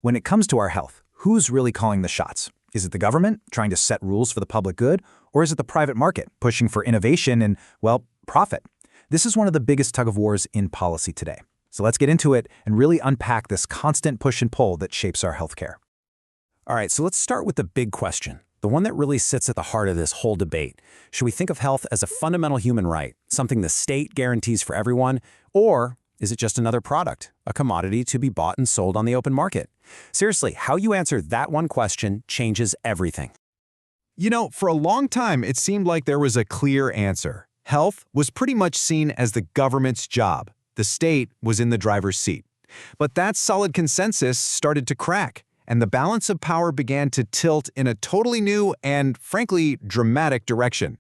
When it comes to our health, who's really calling the shots? Is it the government trying to set rules for the public good, or is it the private market pushing for innovation and, well, profit? This is one of the biggest tug-of-wars in policy today. So let's get into it and really unpack this constant push and pull that shapes our healthcare. All right, so let's start with the big question, the one that really sits at the heart of this whole debate. Should we think of health as a fundamental human right, something the state guarantees for everyone, or is it just another product, a commodity to be bought and sold on the open market? Seriously, how you answer that one question changes everything. You know, for a long time, it seemed like there was a clear answer. Health was pretty much seen as the government's job. The state was in the driver's seat. But that solid consensus started to crack, and the balance of power began to tilt in a totally new and, frankly, dramatic direction.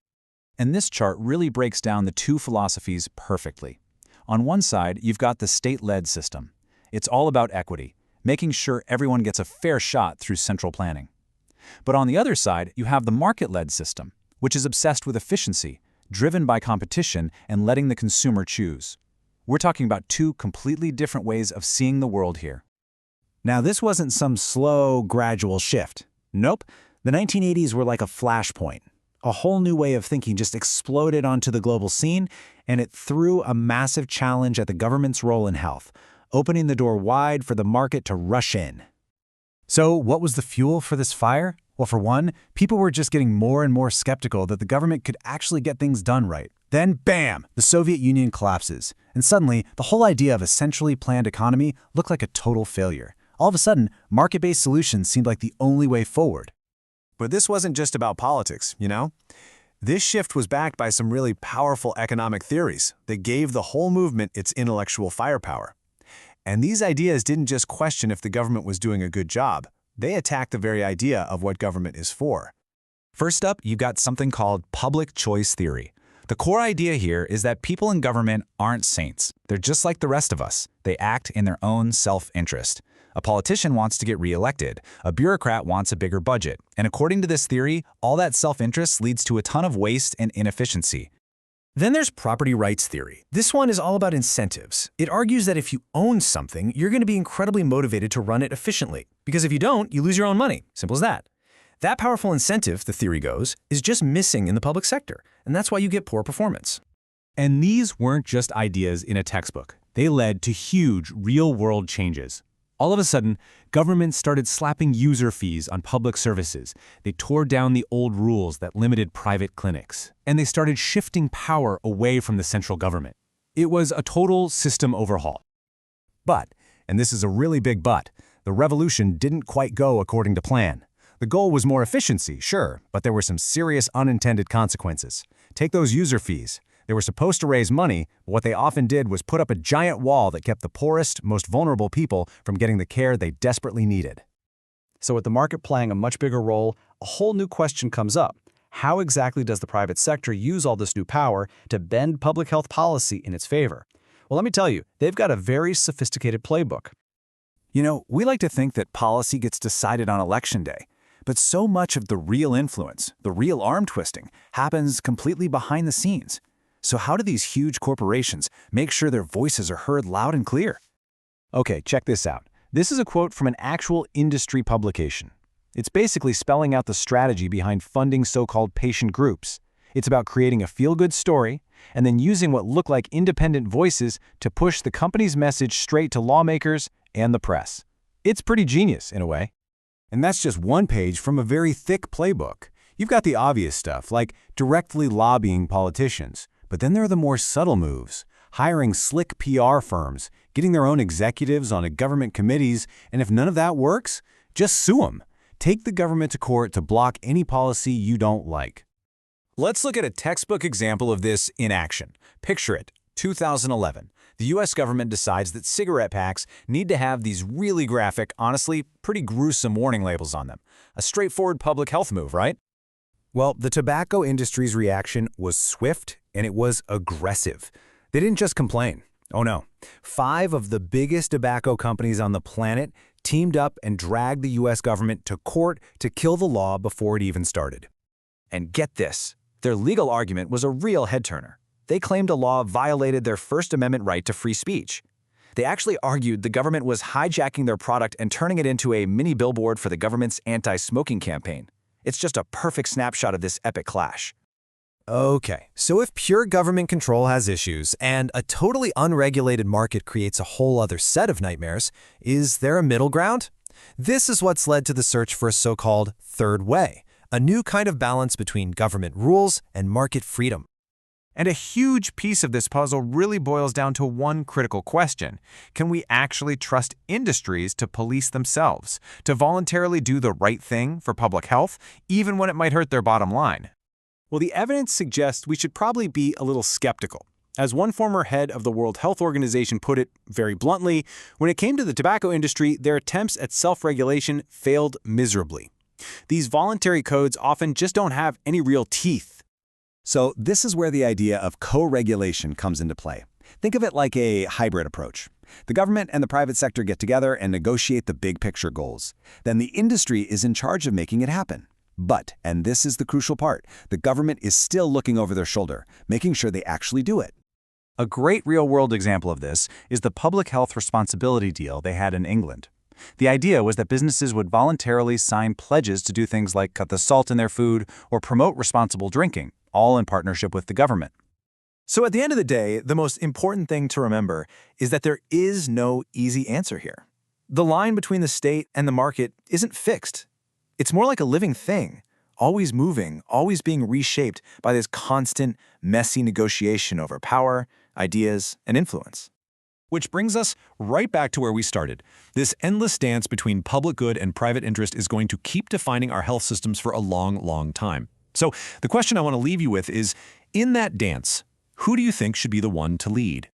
And this chart really breaks down the two philosophies perfectly. On one side, you've got the state-led system. It's all about equity, making sure everyone gets a fair shot through central planning. But on the other side, you have the market-led system, which is obsessed with efficiency, driven by competition and letting the consumer choose. We're talking about two completely different ways of seeing the world here. Now, this wasn't some slow, gradual shift. Nope, the 1980s were like a flashpoint. A whole new way of thinking just exploded onto the global scene, and it threw a massive challenge at the government's role in health, opening the door wide for the market to rush in. So what was the fuel for this fire? Well, for one, people were just getting more and more skeptical that the government could actually get things done right. Then, bam, the Soviet Union collapses, and suddenly, the whole idea of a centrally planned economy looked like a total failure. All of a sudden, market-based solutions seemed like the only way forward. But this wasn't just about politics, you know? This shift was backed by some really powerful economic theories that gave the whole movement its intellectual firepower. And these ideas didn't just question if the government was doing a good job. They attacked the very idea of what government is for. First up, you've got something called public choice theory. The core idea here is that people in government aren't saints. They're just like the rest of us. They act in their own self-interest. A politician wants to get reelected. A bureaucrat wants a bigger budget. And according to this theory, all that self-interest leads to a ton of waste and inefficiency. Then there's property rights theory. This one is all about incentives. It argues that if you own something, you're going to be incredibly motivated to run it efficiently. Because if you don't, you lose your own money. Simple as that. That powerful incentive, the theory goes, is just missing in the public sector. And that's why you get poor performance. And these weren't just ideas in a textbook. They led to huge, real-world changes. All of a sudden, governments started slapping user fees on public services. They tore down the old rules that limited private clinics. And they started shifting power away from the central government. It was a total system overhaul. But, and this is a really big but, the revolution didn't quite go according to plan. The goal was more efficiency, sure, but there were some serious unintended consequences. Take those user fees. They were supposed to raise money, but what they often did was put up a giant wall that kept the poorest, most vulnerable people from getting the care they desperately needed. So with the market playing a much bigger role, a whole new question comes up. How exactly does the private sector use all this new power to bend public health policy in its favor? Well, let me tell you, they've got a very sophisticated playbook. You know, we like to think that policy gets decided on election day, but so much of the real influence, the real arm twisting, happens completely behind the scenes. So how do these huge corporations make sure their voices are heard loud and clear? Okay, check this out. This is a quote from an actual industry publication. It's basically spelling out the strategy behind funding so-called patient groups. It's about creating a feel-good story and then using what look like independent voices to push the company's message straight to lawmakers and the press. It's pretty genius in a way. And that's just one page from a very thick playbook. You've got the obvious stuff, like directly lobbying politicians. But then there are the more subtle moves, hiring slick PR firms, getting their own executives on government committees, and if none of that works, just sue them. Take the government to court to block any policy you don't like. Let's look at a textbook example of this in action. Picture it, 2011. The US government decides that cigarette packs need to have these really graphic, honestly, pretty gruesome warning labels on them. A straightforward public health move, right? Well, the tobacco industry's reaction was swift and it was aggressive. They didn't just complain. Oh no. 5 of the biggest tobacco companies on the planet teamed up and dragged the US government to court to kill the law before it even started. And get this, their legal argument was a real head-turner. They claimed a law violated their First Amendment right to free speech. They actually argued the government was hijacking their product and turning it into a mini billboard for the government's anti-smoking campaign. It's just a perfect snapshot of this epic clash. Okay, so if pure government control has issues and a totally unregulated market creates a whole other set of nightmares, is there a middle ground? This is what's led to the search for a so-called third way, a new kind of balance between government rules and market freedom. And a huge piece of this puzzle really boils down to one critical question. Can we actually trust industries to police themselves, to voluntarily do the right thing for public health, even when it might hurt their bottom line? Well, the evidence suggests we should probably be a little skeptical. As one former head of the World Health Organization put it very bluntly, when it came to the tobacco industry, their attempts at self-regulation failed miserably. These voluntary codes often just don't have any real teeth. So this is where the idea of co-regulation comes into play. Think of it like a hybrid approach. The government and the private sector get together and negotiate the big picture goals. Then the industry is in charge of making it happen. But, and this is the crucial part, the government is still looking over their shoulder, making sure they actually do it. A great real-world example of this is the public health responsibility deal they had in England. The idea was that businesses would voluntarily sign pledges to do things like cut the salt in their food or promote responsible drinking, all in partnership with the government. So at the end of the day, the most important thing to remember is that there is no easy answer here. The line between the state and the market isn't fixed. It's more like a living thing, always moving, always being reshaped by this constant, messy negotiation over power, ideas, and influence. Which brings us right back to where we started. This endless dance between public good and private interest is going to keep defining our health systems for a long, long time. So the question I want to leave you with is, in that dance, who do you think should be the one to lead?